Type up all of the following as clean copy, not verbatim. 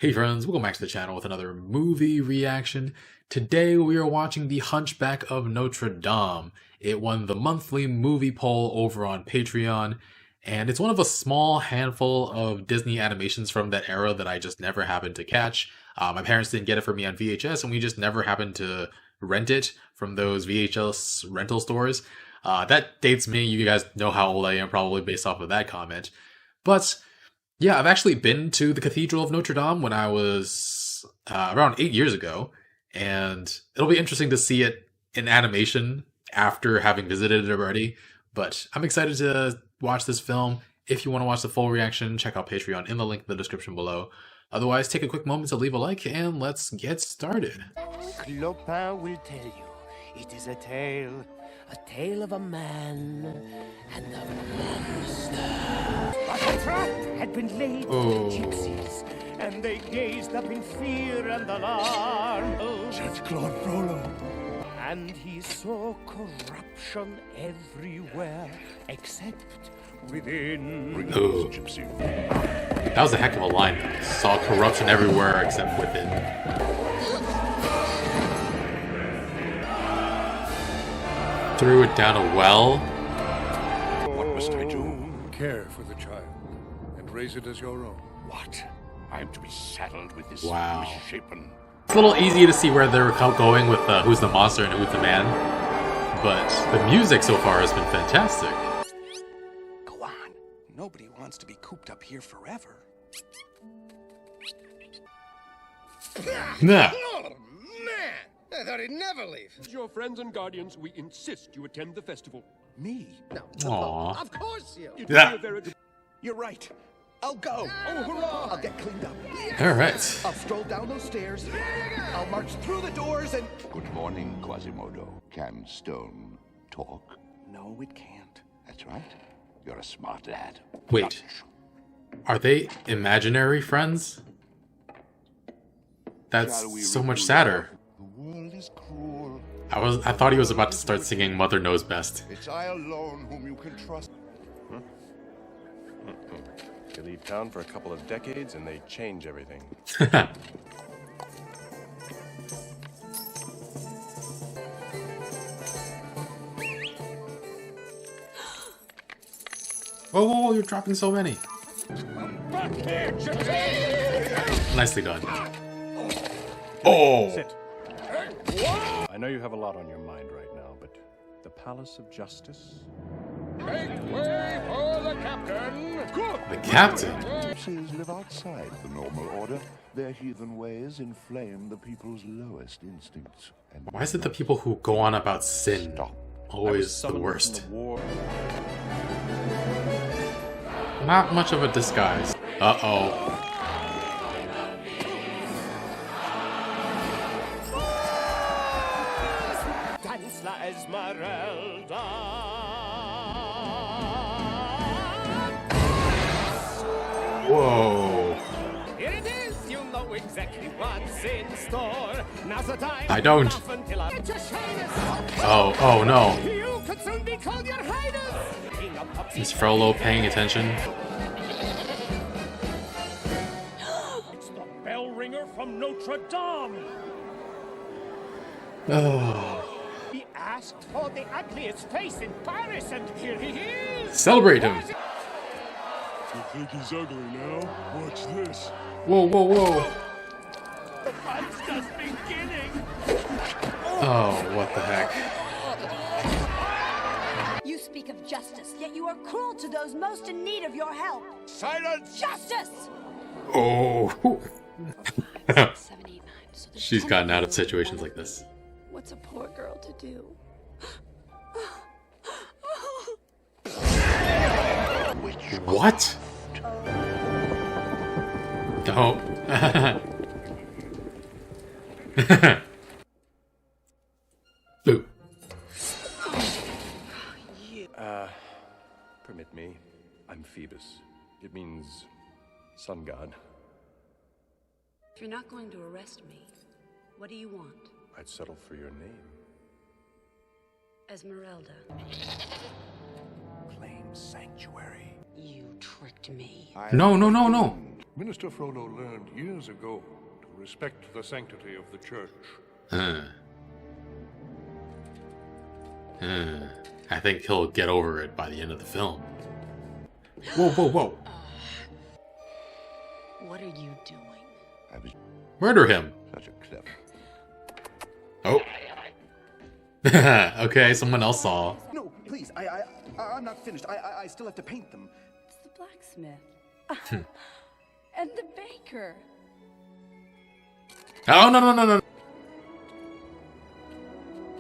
Hey friends, welcome back to the channel with another movie reaction. Today we are watching The Hunchback of Notre Dame. It won the monthly movie poll over on Patreon, and it's one of a small handful of Disney animations from that era that I just never happened to catch. My parents didn't get it for me on VHS, and we just never happened to rent it from those VHS rental stores. That dates me. You guys know how old I am probably based off of that comment. But yeah, I've actually been to the Cathedral of Notre Dame when I was around 8 years ago, and it'll be interesting to see it in animation after having visited it already. But I'm excited to watch this film. If you want to watch the full reaction, check out Patreon in the link in the description below. Otherwise, take a quick moment to leave a like, and let's get started. Clopin will tell you, it is a tale of a man and a monster. But a trap had been laid for the gypsies, and they gazed up in fear and alarm. Judge Claude Frollo. And he saw corruption everywhere, except within. Ooh. That was a heck of a line. Saw corruption everywhere except within. Threw it down a well. What must I do? Care for the child and raise it as your own. What? I'm to be saddled with this misshapen. It's a little easy to see where they're going with who's the monster and who's the man, but the music so far has been fantastic. Go on. Nobody wants to be cooped up here forever. Nah. Oh, man! I thought he'd never leave. Your friends and guardians, we insist you attend the festival. Me? No. Aww. Of course you. It Yeah. will be a very good... You're right. I'll go. Oh, hurrah! I'll get cleaned up. Alright. I'll stroll down those stairs. I'll march through the doors and... Good morning, Quasimodo. Can stone talk? No, it can't. That's right. You're a smart lad. Wait. Are they imaginary friends? That's so much sadder. The world is cruel. I thought he was about to start singing Mother Knows Best. It's I alone whom you can trust. You leave town for a couple of decades and they change everything. Whoa, whoa, whoa, you're dropping so many. Nicely done. Oh! Sit. I know you have a lot on your mind right now, but the Palace of Justice? Make way for the captain! The captain? Gypsies live outside the normal order. Their heathen ways inflame the people's lowest instincts. And Why is it the people who go on about sin stop. always the worst? From the war. Not much of a disguise. Uh-oh. Dance la Esmeralda. Whoa. Here it is, you know exactly what's in store. Now's the time. I don't. Off until I get your shyness. Oh no. You could soon be called your highness. King of Popsy. Is Frollo paying attention? It's the bell ringer from Notre Dame. Oh. He asked for the ugliest face in Paris, and here he is. Celebrate him. You think he's ugly now? Watch this. Whoa, whoa, whoa. The fun's just beginning. Oh, what the heck. You speak of justice, yet you are cruel to those most in need of your help. Silence! Justice! Oh. 7, 8, 9. So there's She's 10 gotten out people of situations like this. What's a poor girl to do? What? Don't. Boo. Permit me. I'm Phoebus. It means sun god. If you're not going to arrest me, what do you want? I'd settle for your name. Esmeralda. Claim sanctuary. You tricked me. No, no, no, no. Minister Frodo learned years ago to respect the sanctity of the church. I think he'll get over it by the end of the film. Whoa, whoa, whoa. What are you doing? I was Murder him. such a clever. Oh. Okay, someone else saw. No, please, I'm not finished. I still have to paint them. It's the blacksmith. And the baker. Oh, no, no, no, no.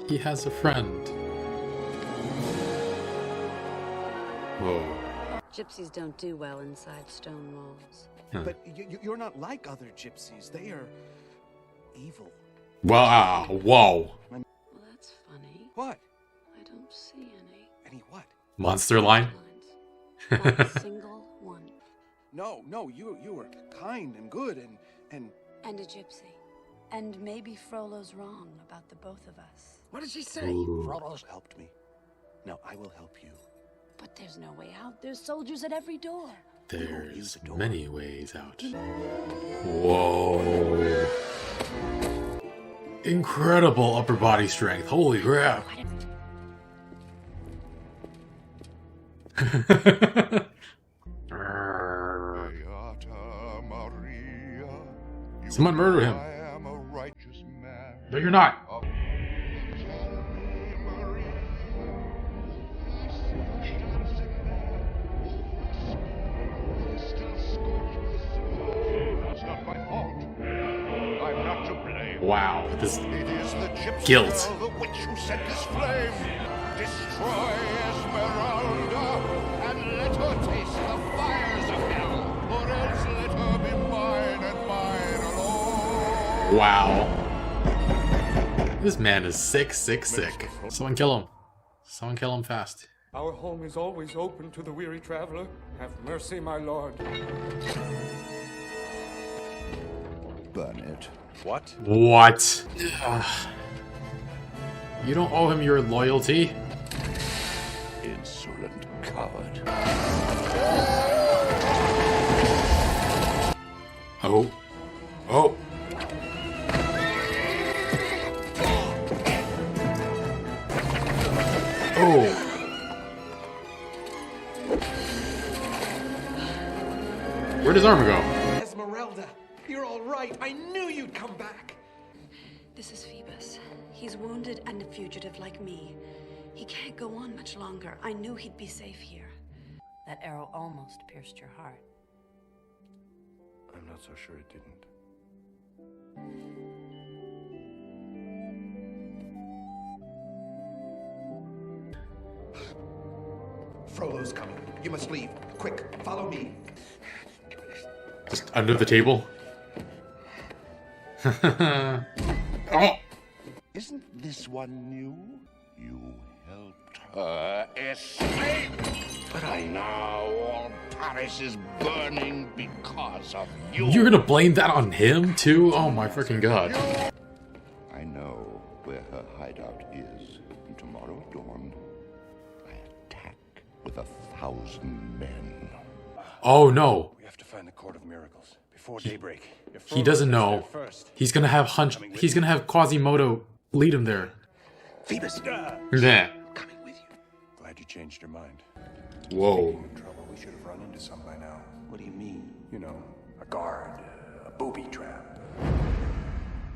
He has a friend. Whoa. Gypsies don't do well inside stone walls. But you're not like other gypsies. They are evil. Wow, whoa. Well, that's funny. What? I don't see any. Any what? Monster line? Lines. Not a single one. No, you were kind and good and... And a gypsy. And maybe Frollo's wrong about the both of us. What did she say? Ooh. Frodo's helped me. Now I will help you. But there's no way out. There's soldiers at every door. There's many ways out. Whoa. Incredible upper body strength. Holy crap. Someone murder him. No, you're not. Wow, this guilt. The witch who set this flame. Destroy Esmeralda and let her taste the fires of hell, or else let her be mine and mine alone. Wow. This man is sick. Someone kill him. Someone kill him fast. Our home is always open to the weary traveler. Have mercy, my lord. Burn it. What? What? Ugh. You don't owe him your loyalty. Insolent coward. Oh. Oh. Oh. Where'd his armor go? Esmeralda, you're all right. I knew you'd come back. This is Phoebus. He's wounded and a fugitive like me. He can't go on much longer. I knew he'd be safe here. That arrow almost pierced your heart. I'm not so sure it didn't. Frollo's coming. You must leave. Quick, follow me. Just under the table. Oh! Isn't this one new? You helped her escape. But I now all Paris is burning because of you. You're gonna blame that on him too? Oh my freaking god. I know where her hideout is. And tomorrow at dawn, I attack with 1,000 men. Oh no. We have to find the Court of Miracles before daybreak. If He Frodo doesn't gets there know. first, He's gonna have he's gonna have Quasimodo lead him there. Phoebus, Yeah. coming with you. glad you changed your mind. Whoa. In trouble, we should have run into some by now. What do you mean? You know, a guard, a booby trap,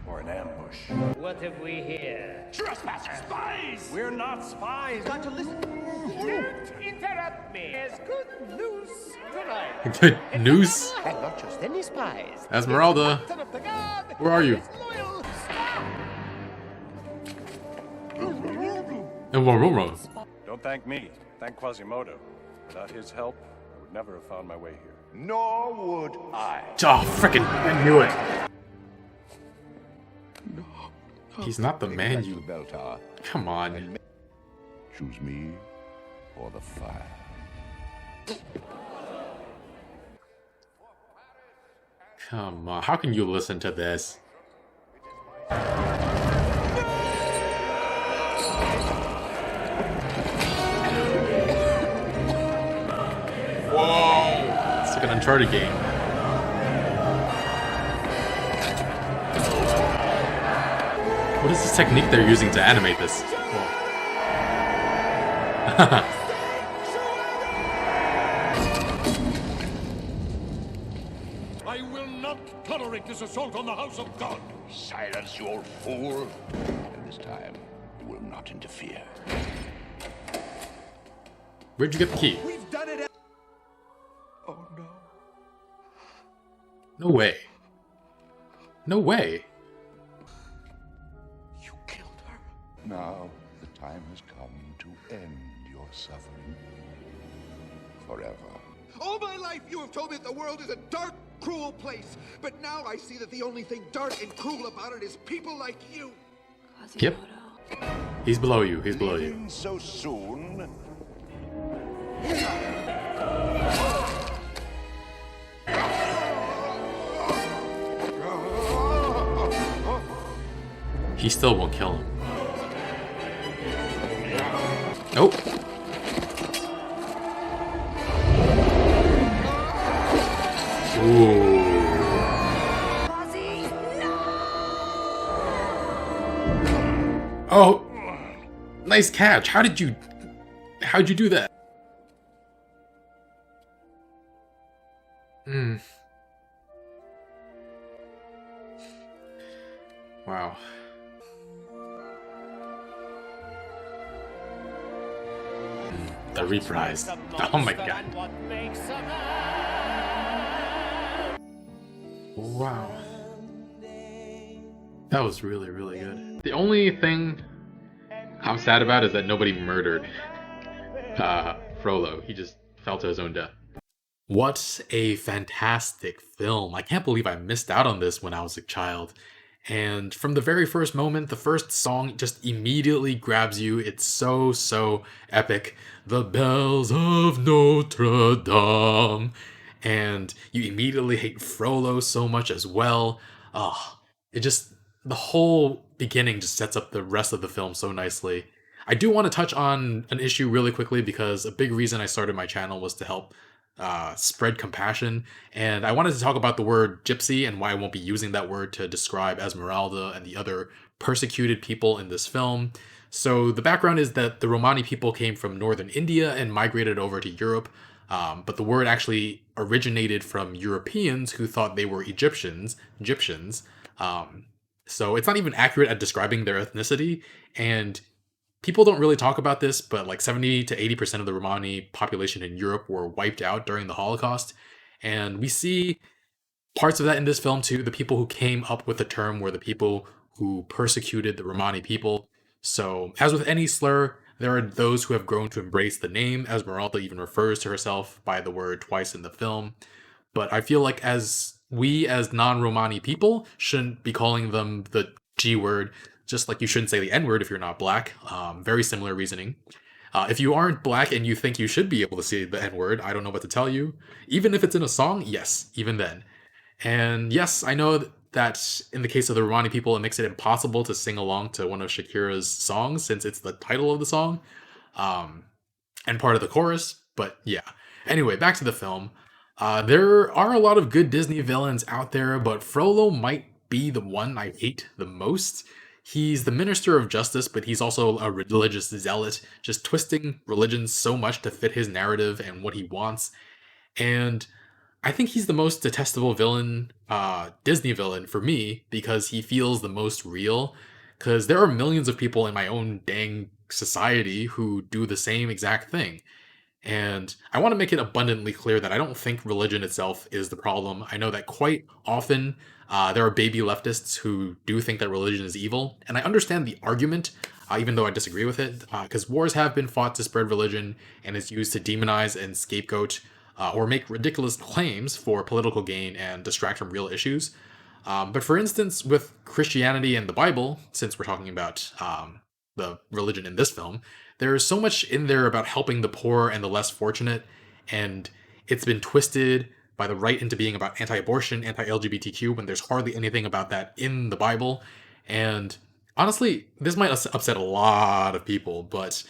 or an ambush. What have we here? Trespassers! Spies! We're not spies. Got to listen. Don't interrupt me. There's good news tonight. Good news? And not just any spies. Esmeralda, Son of the God. where are you? His loyal Don't thank me. Thank Quasimodo. Without his help, I would never have found my way here. Nor would I. Oh, frickin' I knew it. He's not the Take man back to you... the bell tower. Come on. And choose me or the fire. Come on. How can you listen to this? Whoa! It's like an Uncharted game. What is this technique they're using to animate this? I will not tolerate this assault on the house of God. Silence, you old fool. And this time, you will not interfere. Where'd you get the key? We've done it. Oh no. No way. No way. You killed her. Now, the time has come to end your suffering. Forever. All my life you have told me that the world is a dark, cruel place. But now I see that the only thing dark and cruel about it is people like you. Yep. He's below you. He's below you. Leaving so soon? He still won't kill him. Nope. Ooh. Oh, nice catch. How'd you do that? Wow. The reprise. Oh my god. Wow. That was really, really good. The only thing I'm sad about is that nobody murdered Frollo. He just fell to his own death. What a fantastic film. I can't believe I missed out on this when I was a child. And from the very first moment, the first song just immediately grabs you. It's so, so epic. The bells of Notre Dame. And you immediately hate Frollo so much as well. The whole beginning just sets up the rest of the film so nicely. I do want to touch on an issue really quickly because a big reason I started my channel was to help spread compassion, and I wanted to talk about the word gypsy and why I won't be using that word to describe Esmeralda and the other persecuted people in this film. So the background is that the Romani people came from northern India and migrated over to Europe, but the word actually originated from Europeans who thought they were Egyptians. So it's not even accurate at describing their ethnicity, and people don't really talk about this, but like 70 to 80% of the Romani population in Europe were wiped out during the Holocaust. And we see parts of that in this film too. The people who came up with the term were the people who persecuted the Romani people. So as with any slur, there are those who have grown to embrace the name. Esmeralda even refers to herself by the word twice in the film. But I feel like as non-Romani people shouldn't be calling them the G word, just like you shouldn't say the N-word if you're not black. Very similar reasoning. If you aren't black and you think you should be able to say the N-word, I don't know what to tell you. Even if it's in a song, yes, even then. And yes, I know that in the case of the Romani people, it makes it impossible to sing along to one of Shakira's songs since it's the title of the song and part of the chorus. But yeah. Anyway, back to the film. There are a lot of good Disney villains out there, but Frollo might be the one I hate the most. He's the minister of justice, but he's also a religious zealot, just twisting religion so much to fit his narrative and what he wants. And I think he's the most detestable villain, Disney villain for me, because he feels the most real. Because there are millions of people in my own dang society who do the same exact thing. And I want to make it abundantly clear that I don't think religion itself is the problem. I know that quite often there are baby leftists who do think that religion is evil. And I understand the argument, even though I disagree with it, because wars have been fought to spread religion and is used to demonize and scapegoat or make ridiculous claims for political gain and distract from real issues. But for instance, with Christianity and the Bible, since we're talking about the religion in this film, there's so much in there about helping the poor and the less fortunate, and it's been twisted by the right into being about anti-abortion, anti-LGBTQ, when there's hardly anything about that in the Bible. And honestly, this might upset a lot of people, but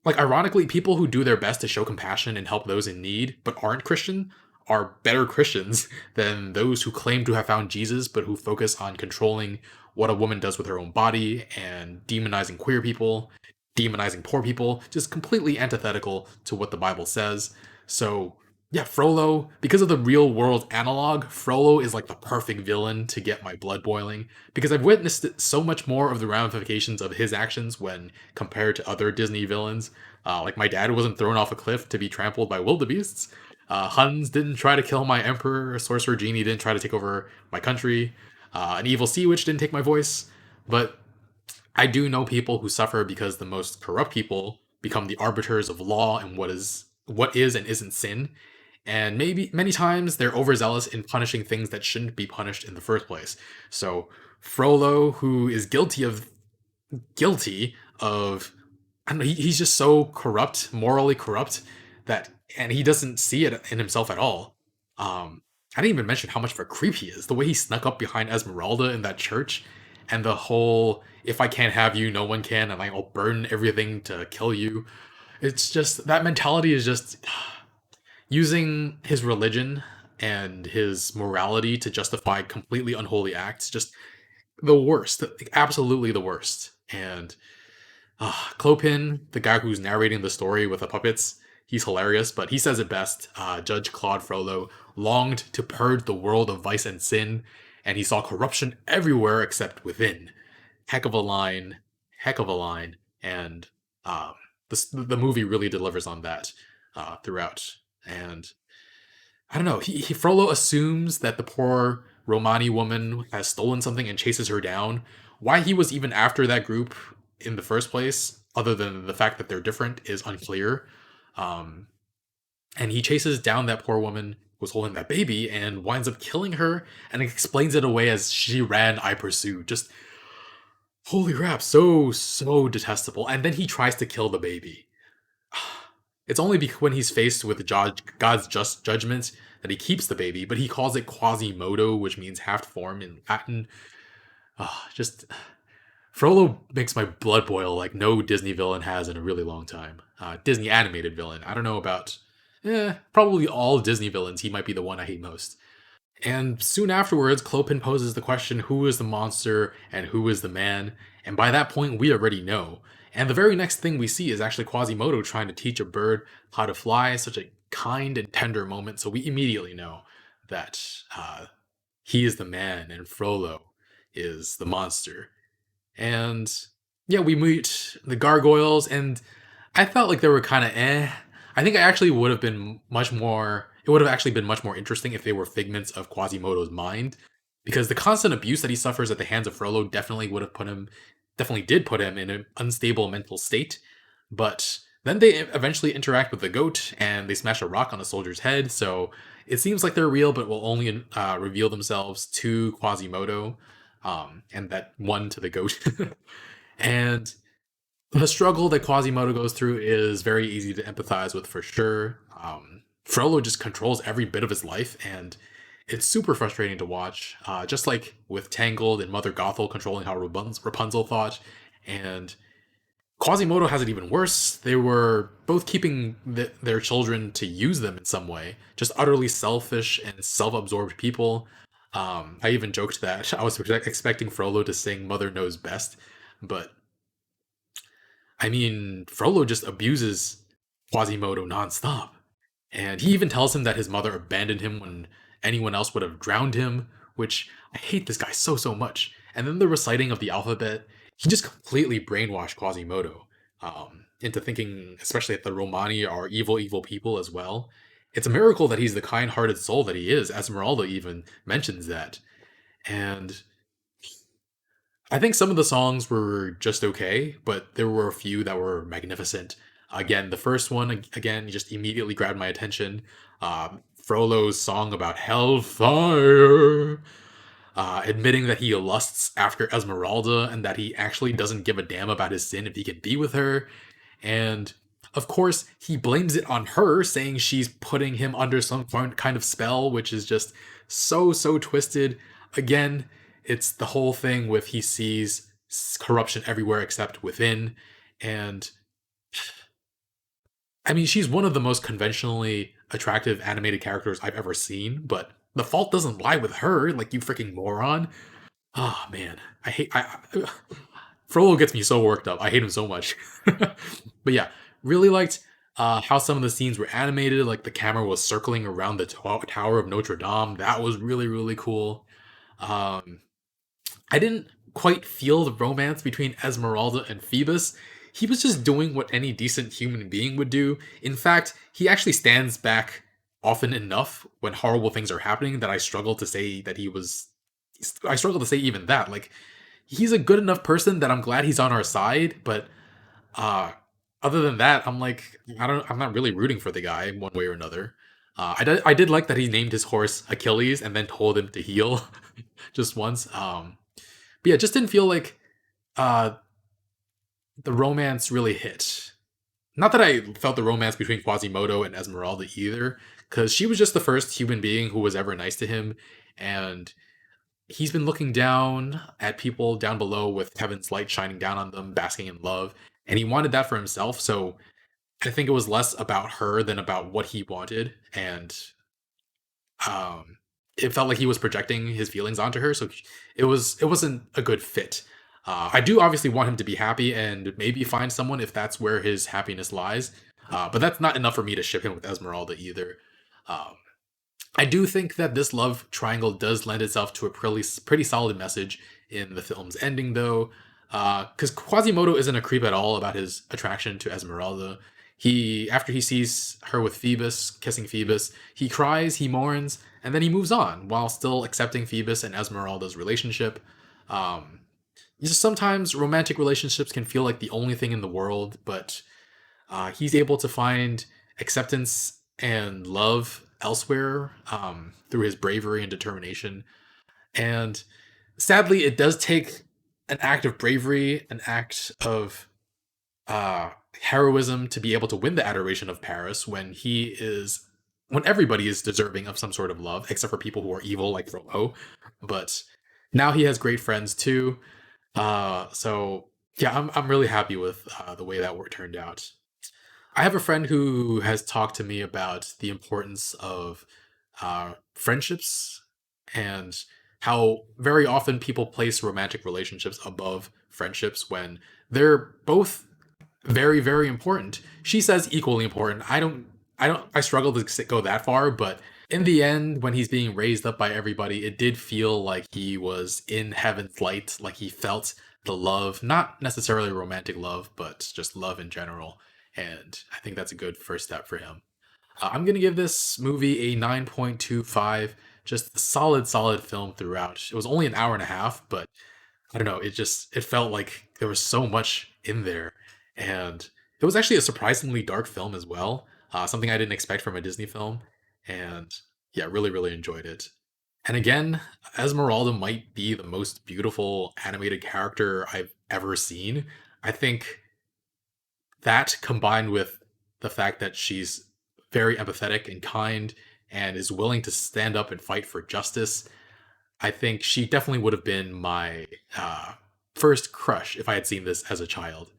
ironically, people who do their best to show compassion and help those in need, but aren't Christian, are better Christians than those who claim to have found Jesus, but who focus on controlling what a woman does with her own body and demonizing queer people, demonizing poor people, just completely antithetical to what the Bible says. So, yeah, Frollo, because of the real world analog, Frollo is like the perfect villain to get my blood boiling, because I've witnessed so much more of the ramifications of his actions when compared to other Disney villains. Like my dad wasn't thrown off a cliff to be trampled by wildebeests. Huns didn't try to kill my emperor. Sorcerer Genie didn't try to take over my country. An evil sea witch didn't take my voice. But I do know people who suffer because the most corrupt people become the arbiters of law and what is and isn't sin. And maybe many times they're overzealous in punishing things that shouldn't be punished in the first place. So Frollo, who is guilty of I don't know, he's just so corrupt, morally corrupt, that and he doesn't see it in himself at all. I didn't even mention how much of a creep he is. The way he snuck up behind Esmeralda in that church, and the whole "if I can't have you, no one can," and I'll burn everything to kill you. It's just that mentality is just using his religion and his morality to justify completely unholy acts. Just the worst, absolutely the worst. And Clopin, the guy who's narrating the story with the puppets, he's hilarious, but he says it best. Judge Claude Frollo longed to purge the world of vice and sin, and he saw corruption everywhere except within. Heck of a line, heck of a line, and the movie really delivers on that throughout. And I don't know, Frollo assumes that the poor Romani woman has stolen something and chases her down. Why he was even after that group in the first place, other than the fact that they're different, is unclear. And he chases down that poor woman who was holding that baby and winds up killing her and explains it away as "she ran, I pursued." Just holy crap, so detestable. And then he tries to kill the baby. It's only when he's faced with God's just judgment that he keeps the baby, but he calls it Quasimodo, which means half form in Latin. Just Frollo makes my blood boil like no Disney villain has in a really long time. Disney animated villain. I don't know about... probably all Disney villains, he might be the one I hate most. And soon afterwards, Clopin poses the question, who is the monster and who is the man? And by that point, we already know. And the very next thing we see is actually Quasimodo trying to teach a bird how to fly. Such a kind and tender moment. So we immediately know that he is the man and Frollo is the monster. And yeah, we meet the gargoyles, and I felt like they were kind of I think it actually would have been much more... It would have actually been much more interesting if they were figments of Quasimodo's mind, because the constant abuse that he suffers at the hands of Frollo definitely did put him in an unstable mental state. But then they eventually interact with the goat, and they smash a rock on a soldier's head, so it seems like they're real, but will only reveal themselves to Quasimodo, and that one to the goat. And the struggle that Quasimodo goes through is very easy to empathize with for sure. Frollo just controls every bit of his life, and it's super frustrating to watch. Just like with Tangled and Mother Gothel controlling how Rapunzel thought, and Quasimodo has it even worse. They were both keeping their children to use them in some way, just utterly selfish and self-absorbed people. I even joked that I was expecting Frollo to sing Mother Knows Best, but I mean, Frollo just abuses Quasimodo nonstop. And he even tells him that his mother abandoned him when anyone else would have drowned him, which I hate this guy so much. And then the reciting of the alphabet, he just completely brainwashed Quasimodo into thinking, especially that the Romani are evil people as well. It's a miracle that he's the kind-hearted soul that he is. Esmeralda even mentions that. And I think some of the songs were just okay, but there were a few that were magnificent. Again, the first one, again, just immediately grabbed my attention. Frollo's song about hellfire, admitting that he lusts after Esmeralda and that he actually doesn't give a damn about his sin if he can be with her. And of course, he blames it on her, saying she's putting him under some kind of spell, which is just so twisted. Again, it's the whole thing with he sees corruption everywhere except within. And I mean, she's one of the most conventionally attractive animated characters I've ever seen, but the fault doesn't lie with her, like, you freaking moron. Oh man, Frollo gets me so worked up. I hate him so much. But yeah, really liked how some of the scenes were animated, like the camera was circling around the Tower of Notre Dame. That was really, really cool. I didn't quite feel the romance between Esmeralda and Phoebus. He was just doing what any decent human being would do. In fact, he actually stands back often enough when horrible things are happening that I struggle to say that he was. I struggle to say even that. Like, he's a good enough person that I'm glad he's on our side, but uh other than that, I'm like, I'm not really rooting for the guy one way or another. I did like that he named his horse Achilles and then told him to heal just once. But yeah, just didn't feel like uh the romance really hit. Not that I felt the romance between Quasimodo and Esmeralda either, because she was just the first human being who was ever nice to him, and he's been looking down at people down below with heaven's light shining down on them, basking in love, and he wanted that for himself. So I think it was less about her than about what he wanted, and um, it felt like he was projecting his feelings onto her. So it wasn't a good fit. I do obviously want him to be happy and maybe find someone if that's where his happiness lies. But that's not enough for me to ship him with Esmeralda either. Um, I do think that this love triangle does lend itself to a pretty solid message in the film's ending, though, because Quasimodo isn't a creep at all about his attraction to Esmeralda. After he sees her with Phoebus, kissing Phoebus, he cries, he mourns, and then he moves on while still accepting Phoebus and Esmeralda's relationship. Um, just sometimes romantic relationships can feel like the only thing in the world, but he's able to find acceptance and love elsewhere through his bravery and determination. And sadly, it does take an act of bravery, an act of heroism to be able to win the adoration of Paris when everybody is deserving of some sort of love, except for people who are evil like Frollo. But now he has great friends too. So yeah, I'm really happy with the way that work turned out. I have a friend who has talked to me about the importance of friendships and how very often people place romantic relationships above friendships when they're both very, very important. She says equally important. I struggle to go that far, but in the end, when he's being raised up by everybody, it did feel like he was in heaven's light, like he felt the love, not necessarily romantic love, but just love in general. And I think that's a good first step for him. I'm going to give this movie a 9.25. Just a solid, solid film throughout. It was only an hour and a half, but I don't know. It felt like there was so much in there. And it was actually a surprisingly dark film as well. Something I didn't expect from a Disney film. And yeah, really, really enjoyed it. And again, Esmeralda might be the most beautiful animated character I've ever seen. I think that combined with the fact that she's very empathetic and kind and is willing to stand up and fight for justice, I think she definitely would have been my first crush if I had seen this as a child.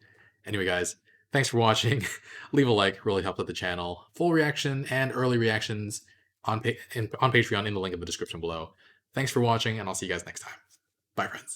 Anyway, guys, thanks for watching. Leave a like, really helps out the channel. Full reaction and early reactions on Patreon in the link in the description below. Thanks for watching, and I'll see you guys next time. Bye, friends.